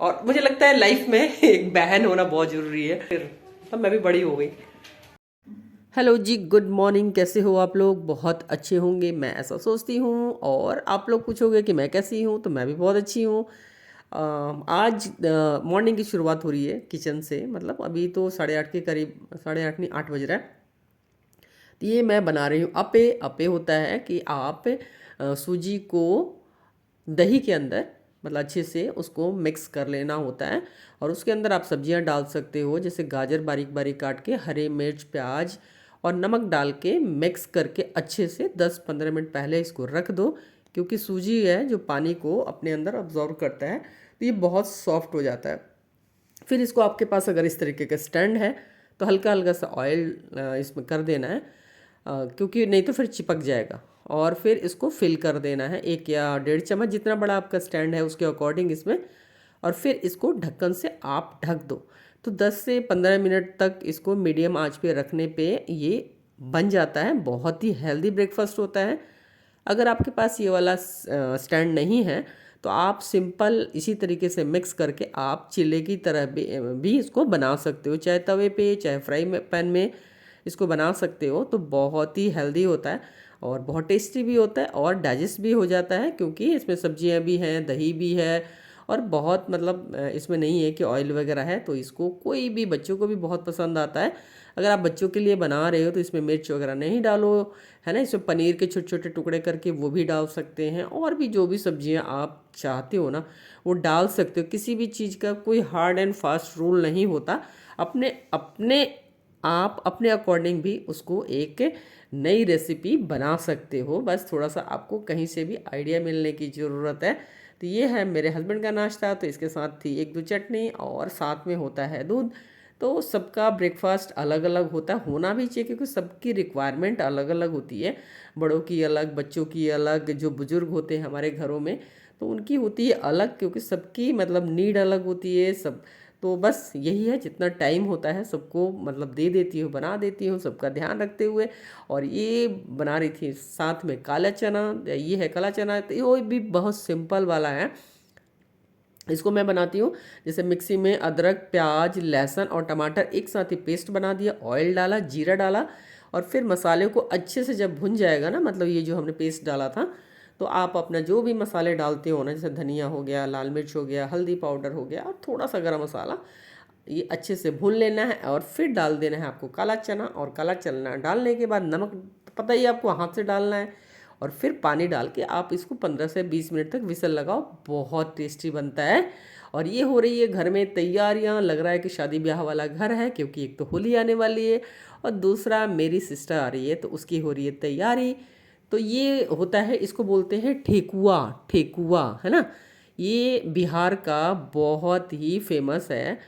और मुझे लगता है लाइफ में एक बहन होना बहुत जरूरी है। फिर अब मैं भी बड़ी हो गई। हेलो जी, गुड मॉर्निंग। कैसे हो आप लोग? बहुत अच्छे होंगे, मैं ऐसा सोचती हूँ। और आप लोग पूछोगे कि मैं कैसी हूँ, तो मैं भी बहुत अच्छी हूँ। आज मॉर्निंग की शुरुआत हो रही है किचन से। मतलब अभी तो 8:30 के करीब, 8:30 नहीं 8 बज रहा है। तो ये मैं बना रही हूँ अप्पे। अप्पे होता है कि आप सूजी को दही के अंदर मतलब अच्छे से उसको मिक्स कर लेना होता है। और उसके अंदर आप सब्जियां डाल सकते हो, जैसे गाजर बारीक बारीक काट के, हरे मिर्च, प्याज और नमक डाल के मिक्स करके अच्छे से 10-15 मिनट पहले इसको रख दो। क्योंकि सूजी है जो पानी को अपने अंदर अब्जॉर्व करता है, तो ये बहुत सॉफ्ट हो जाता है। फिर इसको आपके पास अगर इस तरीके का स्टैंड है तो हल्का हल्का सा ऑयल इसमें कर देना है, क्योंकि नहीं तो फिर चिपक जाएगा। और फिर इसको फिल कर देना है 1 या 1.5 चम्मच, जितना बड़ा आपका स्टैंड है उसके अकॉर्डिंग इसमें। और फिर इसको ढक्कन से आप ढक दो। तो 10 से 15 मिनट तक इसको मीडियम आंच पे रखने पे ये बन जाता है। बहुत ही हेल्दी ब्रेकफास्ट होता है। अगर आपके पास ये वाला स्टैंड नहीं है तो आप सिंपल इसी तरीके से मिक्स करके आप चिल्ले की तरह भी इसको बना सकते हो, चाहे तवे पे चाहे फ्राई में पैन में इसको बना सकते हो। तो बहुत ही हेल्दी होता है और बहुत टेस्टी भी होता है और डाइजेस्ट भी हो जाता है, क्योंकि इसमें सब्जियां भी हैं, दही भी है। और बहुत मतलब इसमें नहीं है कि ऑयल वगैरह है, तो इसको कोई भी बच्चों को भी बहुत पसंद आता है। अगर आप बच्चों के लिए बना रहे हो तो इसमें मिर्च वगैरह नहीं डालो, है ना। इसमें पनीर के छोटे छोटे टुकड़े करके वो भी डाल सकते हैं, और भी जो भी सब्जियां आप चाहते हो ना वो डाल सकते हो। किसी भी चीज़ का कोई हार्ड एंड फास्ट रूल नहीं होता। अपने अपने आप अपने अकॉर्डिंग भी उसको एक नई रेसिपी बना सकते हो। बस थोड़ा सा आपको कहीं से भी आइडिया मिलने की ज़रूरत है। तो ये है मेरे हस्बैंड का नाश्ता। तो इसके साथ थी 1-2 चटनी और साथ में होता है दूध। तो सबका ब्रेकफास्ट अलग अलग होता है, होना भी चाहिए, क्योंकि सबकी रिक्वायरमेंट अलग अलग होती है। बड़ों की अलग, बच्चों की अलग, जो बुज़ुर्ग होते हैं हमारे घरों में तो उनकी होती है अलग, क्योंकि सबकी मतलब नीड अलग होती है सब। तो बस यही है, जितना टाइम होता है सबको मतलब दे देती हूँ, बना देती हूँ सबका ध्यान रखते हुए। और ये बना रही थी साथ में काला चना। ये है काला चना, तो ये भी बहुत सिंपल वाला है। इसको मैं बनाती हूँ जैसे मिक्सी में अदरक, प्याज, लहसुन और टमाटर एक साथ ही पेस्ट बना दिया, ऑयल डाला, जीरा डाला। और फिर मसाले को अच्छे से जब भुन जाएगा ना, मतलब ये जो हमने पेस्ट डाला था, तो आप अपना जो भी मसाले डालते हो ना, जैसे धनिया हो गया, लाल मिर्च हो गया, हल्दी पाउडर हो गया और थोड़ा सा गरम मसाला, ये अच्छे से भून लेना है। और फिर डाल देना है आपको काला चना। और काला चना डालने के बाद नमक पता ही आपको हाथ से डालना है। और फिर पानी डाल के आप इसको 15 से 20 मिनट तक विसल लगाओ, बहुत टेस्टी बनता है। और ये हो रही है घर में तैयारियां, लग रहा है कि शादी ब्याह वाला घर है, क्योंकि एक तो होली आने वाली है और दूसरा मेरी सिस्टर आ रही है तो उसकी हो रही है तैयारी। तो ये होता है, इसको बोलते हैं ठेकुआ। ठेकुआ है ना, ये बिहार का बहुत ही फेमस है।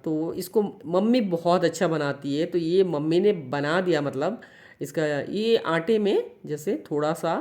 तो इसको मम्मी बहुत अच्छा बनाती है। तो ये मम्मी ने बना दिया, मतलब इसका ये आटे में जैसे थोड़ा सा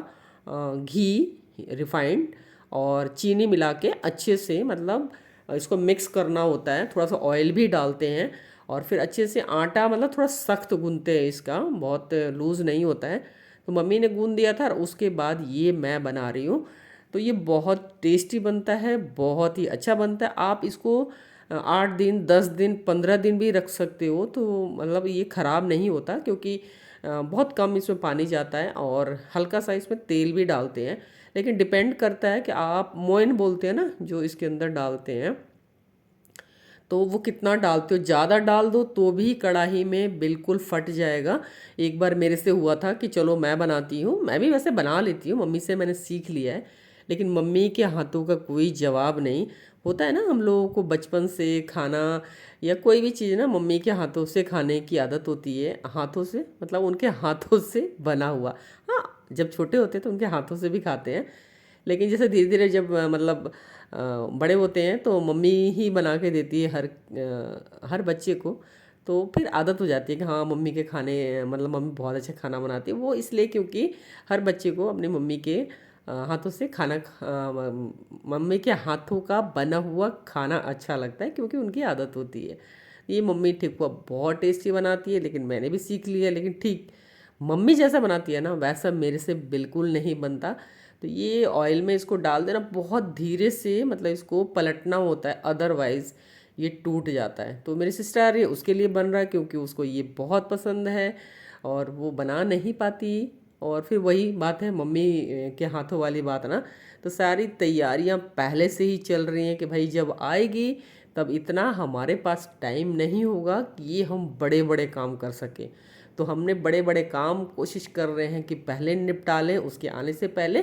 घी, रिफाइंड और चीनी मिला के अच्छे से मतलब इसको मिक्स करना होता है। थोड़ा सा ऑयल भी डालते हैं और फिर अच्छे से आटा मतलब थोड़ा सख्त गूंथते हैं, इसका बहुत लूज़ नहीं होता है। तो मम्मी ने गूंद दिया था और उसके बाद ये मैं बना रही हूँ। तो ये बहुत टेस्टी बनता है, बहुत ही अच्छा बनता है। आप इसको 8 दिन, 10 दिन, 15 दिन भी रख सकते हो, तो मतलब ये ख़राब नहीं होता, क्योंकि बहुत कम इसमें पानी जाता है और हल्का सा इसमें तेल भी डालते हैं। लेकिन डिपेंड करता है कि आप मोइन बोलते हैं ना जो इसके अंदर डालते हैं, तो वो कितना डालते हो। ज़्यादा डाल दो तो भी कढ़ाई में बिल्कुल फट जाएगा। एक बार मेरे से हुआ था कि चलो मैं बनाती हूँ, मैं भी वैसे बना लेती हूँ, मम्मी से मैंने सीख लिया है। लेकिन मम्मी के हाथों का कोई जवाब नहीं होता है ना। हम लोगों को बचपन से खाना या कोई भी चीज़ ना मम्मी के हाथों से खाने की आदत होती है। हाथों से मतलब उनके हाथों से बना हुआ। हाँ, जब छोटे होते हैं तो उनके हाथों से भी खाते हैं, लेकिन जैसे धीरे धीरे जब मतलब बड़े होते हैं तो मम्मी ही बना के देती है हर बच्चे को। तो फिर आदत हो जाती है कि हाँ मम्मी के खाने, मतलब मम्मी बहुत अच्छा खाना बनाती है। वो इसलिए क्योंकि हर बच्चे को अपनी मम्मी के हाथों से मम्मी के हाथों का बना हुआ खाना अच्छा लगता है, क्योंकि उनकी आदत होती है। ये मम्मी ठेकुआ बहुत टेस्टी बनाती है, लेकिन मैंने भी सीख लिया। लेकिन ठीक मम्मी जैसा बनाती है ना वैसा मेरे से बिल्कुल नहीं बनता। तो ये ऑयल में इसको डाल देना, बहुत धीरे से मतलब इसको पलटना होता है, अदरवाइज़ ये टूट जाता है। तो मेरी सिस्टर आ रही है, उसके लिए बन रहा है क्योंकि उसको ये बहुत पसंद है और वो बना नहीं पाती। और फिर वही बात है मम्मी के हाथों वाली बात ना, तो सारी तैयारियां पहले से ही चल रही हैं कि भाई जब आएगी तब इतना हमारे पास टाइम नहीं होगा कि ये हम बड़े बड़े काम कर सकें। तो हमने बड़े बड़े काम कोशिश कर रहे हैं कि पहले निपटा लें उसके आने से पहले,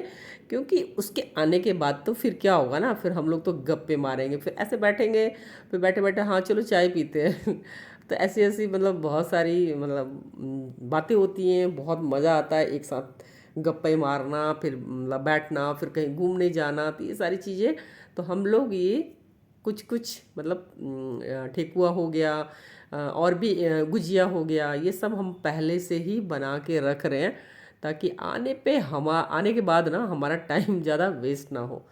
क्योंकि उसके आने के बाद तो फिर क्या होगा ना, फिर हम लोग तो गप्पे मारेंगे, फिर ऐसे बैठेंगे, फिर बैठे बैठे हाँ चलो चाय पीते हैं तो ऐसी ऐसी मतलब बहुत सारी मतलब बातें होती हैं, बहुत मज़ा आता है एक साथ गप्पे मारना, फिर मतलब बैठना, फिर कहीं घूमने जाना। तो ये सारी चीज़ें तो हम लोग ये कुछ कुछ मतलब ठेकुआ हो गया, और भी गुजिया हो गया, ये सब हम पहले से ही बना के रख रहे हैं ताकि आने के बाद ना हमारा टाइम ज़्यादा वेस्ट ना हो।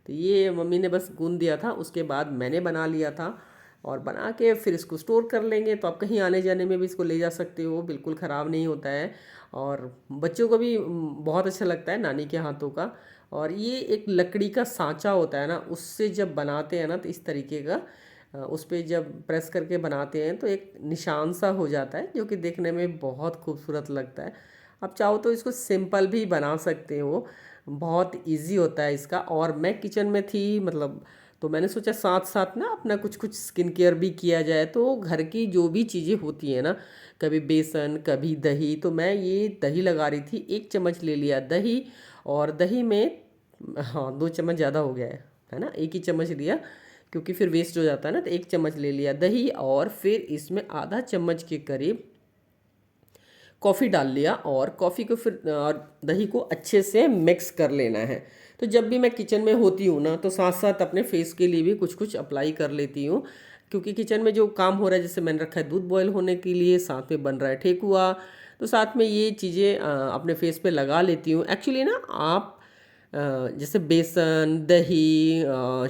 तो ये मम्मी ने बस गूंद दिया था, उसके बाद मैंने बना लिया था और बना के फिर इसको स्टोर कर लेंगे। तो आप कहीं आने जाने में भी इसको ले जा सकते हो, बिल्कुल ख़राब नहीं होता है और बच्चों को भी बहुत अच्छा लगता है नानी के हाथों का। और ये एक लकड़ी का सांचा होता है ना, उससे जब बनाते हैं ना तो इस तरीके का उस पर जब प्रेस करके बनाते हैं तो एक निशान सा हो जाता है जो कि देखने में बहुत खूबसूरत लगता है। आप चाहो तो इसको सिंपल भी बना सकते हो, बहुत इजी होता है इसका। और मैं किचन में थी मतलब, तो मैंने सोचा साथ साथ ना अपना कुछ कुछ स्किन केयर भी किया जाए। तो घर की जो भी चीज़ें होती हैं ना, कभी बेसन कभी दही, तो मैं ये दही लगा रही थी, 1 चम्मच ले लिया दही। और दही में हाँ 2 चम्मच ज़्यादा हो गया है ना, 1 ही चम्मच लिया क्योंकि फिर वेस्ट हो जाता है ना। तो 1 चम्मच ले लिया दही और फिर इसमें आधा चम्मच के करीब कॉफ़ी डाल लिया और कॉफ़ी को फिर और दही को अच्छे से मिक्स कर लेना है। तो जब भी मैं किचन में होती हूँ ना तो साथ साथ अपने फेस के लिए भी कुछ कुछ अप्लाई कर लेती हूँ, क्योंकि किचन में जो काम हो रहा है, जैसे मैंने रखा है दूध बॉयल होने के लिए, साथ में बन रहा है ठेकुआ, तो साथ में ये चीज़ें अपने फेस पे लगा लेती हूँ। एक्चुअली ना आप जैसे बेसन दही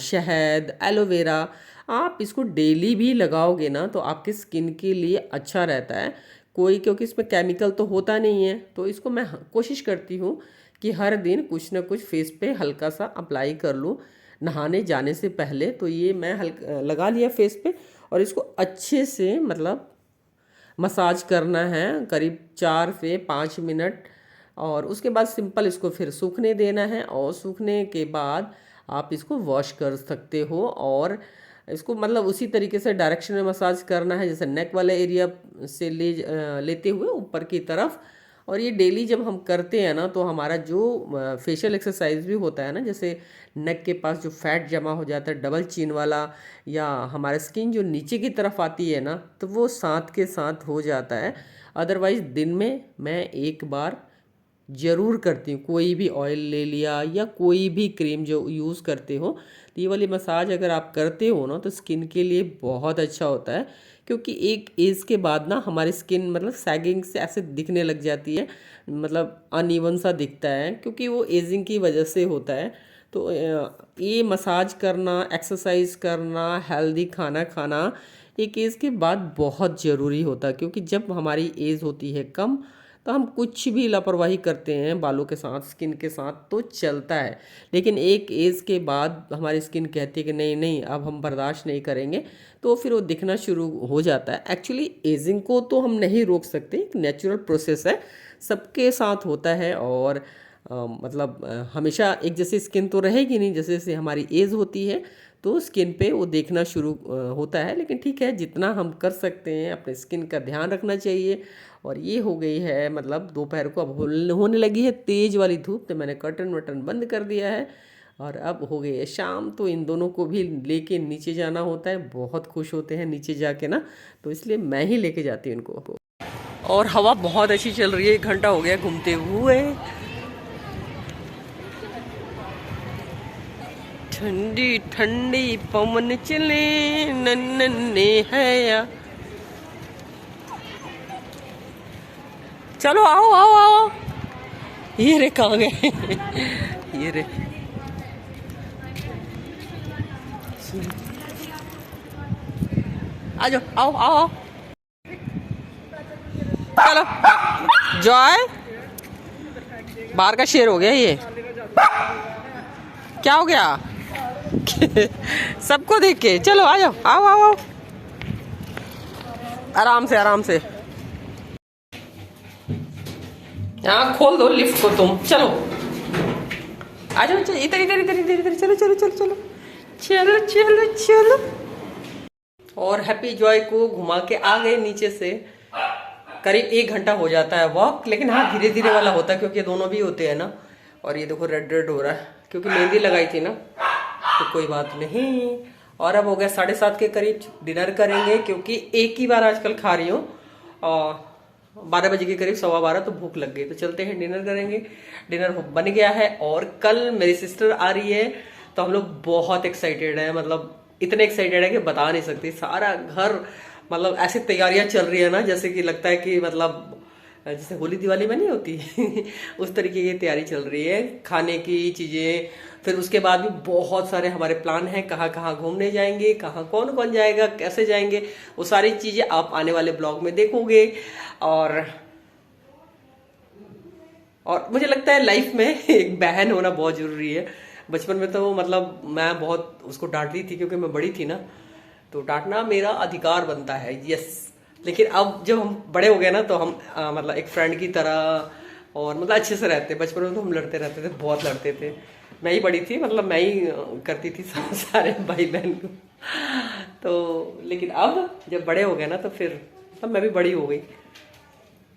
शहद एलोवेरा, आप इसको डेली भी लगाओगे ना तो आपके स्किन के लिए अच्छा रहता है। कोई क्योंकि इसमें केमिकल तो होता नहीं है, तो इसको मैं कोशिश करती हूँ कि हर दिन कुछ ना कुछ फेस पे हल्का सा अप्लाई कर लूँ नहाने जाने से पहले। तो ये मैं हल्का लगा लिया फेस पे और इसको अच्छे से मतलब मसाज करना है करीब 4 से 5 मिनट। और उसके बाद सिंपल इसको फिर सूखने देना है और सूखने के बाद आप इसको वॉश कर सकते हो। और इसको मतलब उसी तरीके से डायरेक्शन में मसाज करना है, जैसे नेक वाले एरिया से लेते हुए ऊपर की तरफ। और ये डेली जब हम करते हैं ना तो हमारा जो फेशियल एक्सरसाइज भी होता है ना, जैसे नेक के पास जो फैट जमा हो जाता है डबल चिन वाला, या हमारा स्किन जो नीचे की तरफ आती है ना, तो वो साथ के साथ हो जाता है। अदरवाइज़ दिन में मैं एक बार ज़रूर करती हूँ, कोई भी ऑयल ले लिया या कोई भी क्रीम जो यूज़ करते हो, तो ये वाली मसाज अगर आप करते हो ना तो स्किन के लिए बहुत अच्छा होता है। क्योंकि एक एज के बाद ना हमारी स्किन मतलब सैगिंग से ऐसे दिखने लग जाती है, मतलब अनइवन सा दिखता है, क्योंकि वो एजिंग की वजह से होता है। तो ये मसाज करना, एक्सरसाइज करना, हेल्दी खाना खाना एक एज के बाद बहुत ज़रूरी होता है। क्योंकि जब हमारी एज होती है कम तो हम कुछ भी लापरवाही करते हैं बालों के साथ, स्किन के साथ, तो चलता है। लेकिन एक एज के बाद हमारी स्किन कहती है कि नहीं नहीं अब हम बर्दाश्त नहीं करेंगे, तो फिर वो दिखना शुरू हो जाता है। एक्चुअली एजिंग को तो हम नहीं रोक सकते, एक नेचुरल प्रोसेस है, सबके साथ होता है। और मतलब हमेशा एक जैसी स्किन तो रहेगी नहीं, जैसे जैसे हमारी एज होती है तो स्किन पे वो देखना शुरू होता है। लेकिन ठीक है, जितना हम कर सकते हैं अपने स्किन का ध्यान रखना चाहिए। और ये हो गई है मतलब दोपहर को, अब होने लगी है तेज़ वाली धूप, तो मैंने कर्टन वर्टन बंद कर दिया है। और अब हो गई है शाम, तो इन दोनों को भी लेके नीचे जाना होता है, बहुत खुश होते हैं नीचे जाके ना, तो इसलिए मैं ही लेके जाती हूँ इनको। और हवा बहुत अच्छी चल रही है, 1 घंटा हो गया घूमते हुए। ठंडी ठंडी पवन चले नन्हे है या, चलो आओ आओ आओ। ये रे कहाँ गए ये रे, आ जाओ आओ आओ आओ। चलो जॉय, बाहर का शेर हो गया ये। क्या हो गया? सबको देख के चलो आ जाओ, आओ आओ आओ, आराम से आराम से। यहाँ खोल दो लिफ्ट को तुम, चलो आ जाओ, इधर इधर इधर इधर इधर, चलो चलो चलो चलो चलो चलो चलो। और हैप्पी जॉय को घुमा के आ गए नीचे से। करीब 1 घंटा हो जाता है वॉक, लेकिन हाँ धीरे धीरे वाला होता है क्योंकि दोनों भी होते हैं ना। और ये देखो रेड रेड हो रहा है क्योंकि मेहंदी लगाई थी ना, तो कोई बात नहीं। और अब हो गया 7:30 के करीब, डिनर करेंगे क्योंकि एक ही बार आजकल खा रही हूँ। 12 बजे के करीब, 12:15 तो भूख लग गई, तो चलते हैं डिनर करेंगे। डिनर बन गया है और कल मेरी सिस्टर आ रही है, तो हम लोग बहुत एक्साइटेड है, मतलब इतने एक्साइटेड है कि बता नहीं सकती। सारा घर मतलब ऐसी तैयारियां चल रही है ना, जैसे कि लगता है कि मतलब जैसे होली दिवाली में नहीं होती उस तरीके की तैयारी चल रही है, खाने की चीजें। फिर उसके बाद भी बहुत सारे हमारे प्लान हैं, कहाँ कहाँ घूमने जाएंगे, कहाँ कौन कौन जाएगा, कैसे जाएंगे, वो सारी चीजें आप आने वाले ब्लॉग में देखोगे। और मुझे लगता है लाइफ में एक बहन होना बहुत जरूरी है। बचपन में तो मतलब मैं बहुत उसको डांटती थी क्योंकि मैं बड़ी थी ना, तो डांटना मेरा अधिकार बनता है, यस। लेकिन अब जब हम बड़े हो गए ना, तो हम मतलब एक फ्रेंड की तरह और मतलब अच्छे से रहते। बचपन में तो हम लड़ते रहते थे, बहुत लड़ते थे। मैं ही बड़ी थी, मतलब मैं ही करती थी सारे भाई बहन को। तो लेकिन अब जब बड़े हो गए ना, तो फिर तब मैं भी बड़ी हो गई,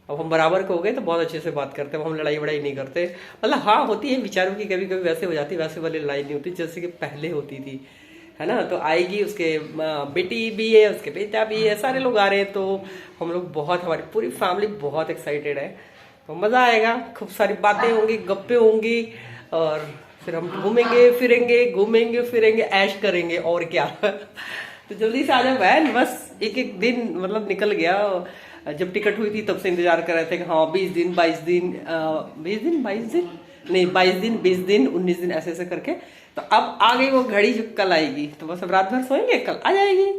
अब हम बराबर के हो गए, तो बहुत अच्छे से बात करते हैं। अब हम लड़ाई वड़ाई नहीं करते। मतलब हाँ होती है विचारों की, कभी कभी वैसे हो जाती, वैसे वाली लड़ाई नहीं होती जैसे कि पहले होती थी, है ना। तो आएगी, उसके बेटी भी है, उसके बेटा भी है, सारे लोग आ रहे हैं, तो हम लोग बहुत, हमारी पूरी फैमिली बहुत एक्साइटेड है। तो मज़ा आएगा, खूब सारी बातें होंगी, गप्पे होंगी, और फिर हम घूमेंगे फिरेंगे, ऐश करेंगे, और क्या। तो जल्दी से आ जाओ बहन, बस एक एक दिन मतलब निकल गया। जब टिकट हुई थी तब से इंतजार कर रहे थे कि हाँ 20 दिन 22 दिन 20 दिन 22 दिन नहीं 22 दिन 20 दिन 19 दिन ऐसे ऐसे करके। तो अब आ गई वो घड़ी जो कल आएगी, तो बस अब रात भर सोएंगे, कल आ जाएगी।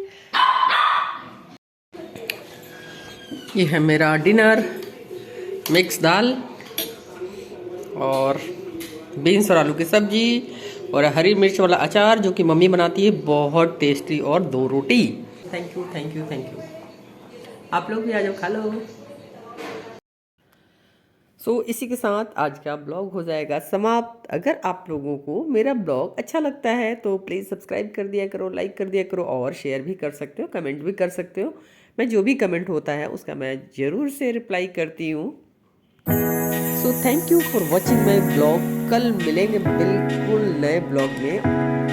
ये है मेरा डिनर, मिक्स दाल और बीन्स और आलू की सब्जी और हरी मिर्च वाला अचार जो कि मम्मी बनाती है, बहुत टेस्टी, और 2 रोटी। Thank you thank you thank you. आप लोग भी आ जाओ, खा लो। इसी के साथ आज का ब्लॉग हो जाएगा समाप्त। अगर आप लोगों को मेरा ब्लॉग अच्छा लगता है तो प्लीज़ सब्सक्राइब कर दिया करो, लाइक कर दिया करो, और शेयर भी कर सकते हो, कमेंट भी कर सकते हो। मैं जो भी कमेंट होता है उसका मैं ज़रूर से रिप्लाई करती हूँ। Thank you for watching my blog. कल मिलेंगे बिल्कुल नए ब्लॉग में।